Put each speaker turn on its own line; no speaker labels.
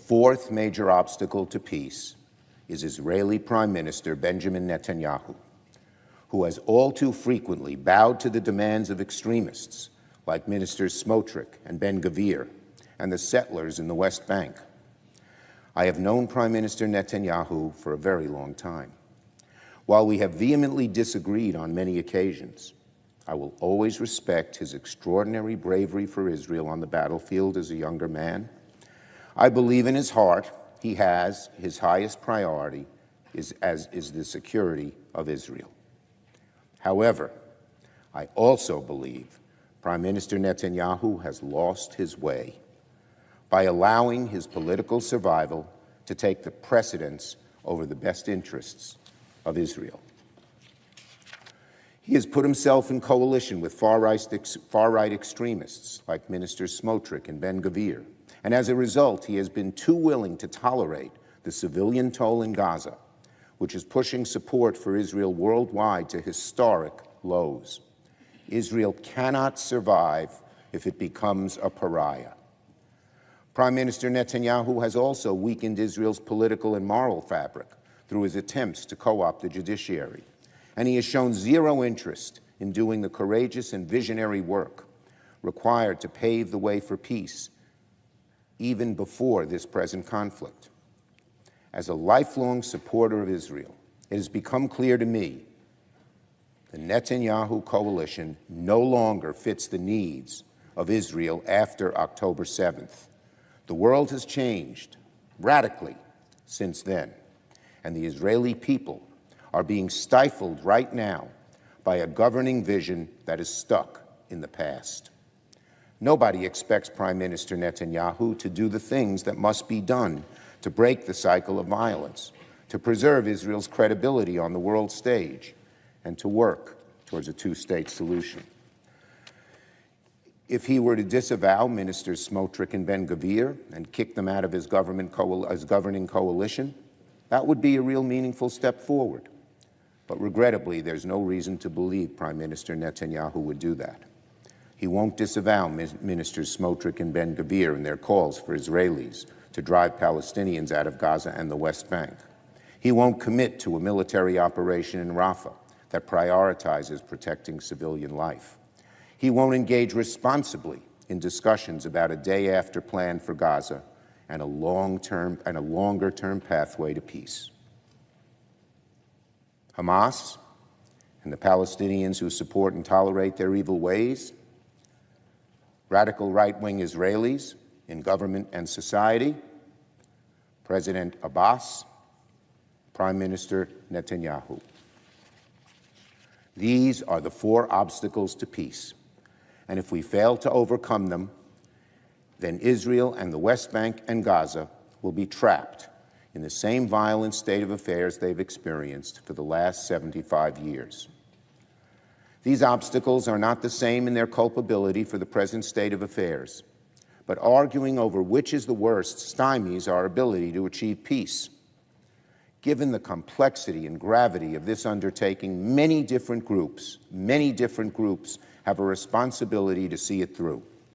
fourth major obstacle to peace is Israeli Prime Minister Benjamin Netanyahu, who has all too frequently bowed to the demands of extremists like Ministers Smotrich and Ben-Gvir and the settlers in the West Bank. I have known Prime Minister Netanyahu for a very long time. While we have vehemently disagreed on many occasions, I will always respect his extraordinary bravery for Israel on the battlefield as a younger man. I believe in his heart he has his highest priority is the security of Israel. However, I also believe Prime Minister Netanyahu has lost his way by allowing his political survival to take the precedence over the best interests of Israel. He has put himself in coalition with far-right extremists like Ministers Smotrich and Ben-Gvir, and as a result, he has been too willing to tolerate the civilian toll in Gaza, which is pushing support for Israel worldwide to historic lows. Israel cannot survive if it becomes a pariah. Prime Minister Netanyahu has also weakened Israel's political and moral fabric through his attempts to co-opt the judiciary, and he has shown zero interest in doing the courageous and visionary work required to pave the way for peace, even before this present conflict. As a lifelong supporter of Israel, it has become clear to me the Netanyahu coalition no longer fits the needs of Israel after October 7th. The world has changed radically since then, and the Israeli people are being stifled right now by a governing vision that is stuck in the past. Nobody expects Prime Minister Netanyahu to do the things that must be done to break the cycle of violence, to preserve Israel's credibility on the world stage, and to work towards a two-state solution. If he were to disavow Ministers Smotrich and Ben-Gvir and kick them out of his governing coalition, that would be a real meaningful step forward. But regrettably, there's no reason to believe Prime Minister Netanyahu would do that. He won't disavow Ministers Smotrich and Ben-Gvir in their calls for Israelis to drive Palestinians out of Gaza and the West Bank. He won't commit to a military operation in Rafah that prioritizes protecting civilian life. He won't engage responsibly in discussions about a day-after plan for Gaza and a longer-term pathway to peace. Hamas and the Palestinians who support and tolerate their evil ways, radical right-wing Israelis in government and society, President Abbas, Prime Minister Netanyahu. These are the four obstacles to peace, and if we fail to overcome them, then Israel and the West Bank and Gaza will be trapped in the same violent state of affairs they've experienced for the last 75 years. These obstacles are not the same in their culpability for the present state of affairs, but arguing over which is the worst stymies our ability to achieve peace. Given the complexity and gravity of this undertaking, many different groups have a responsibility to see it through.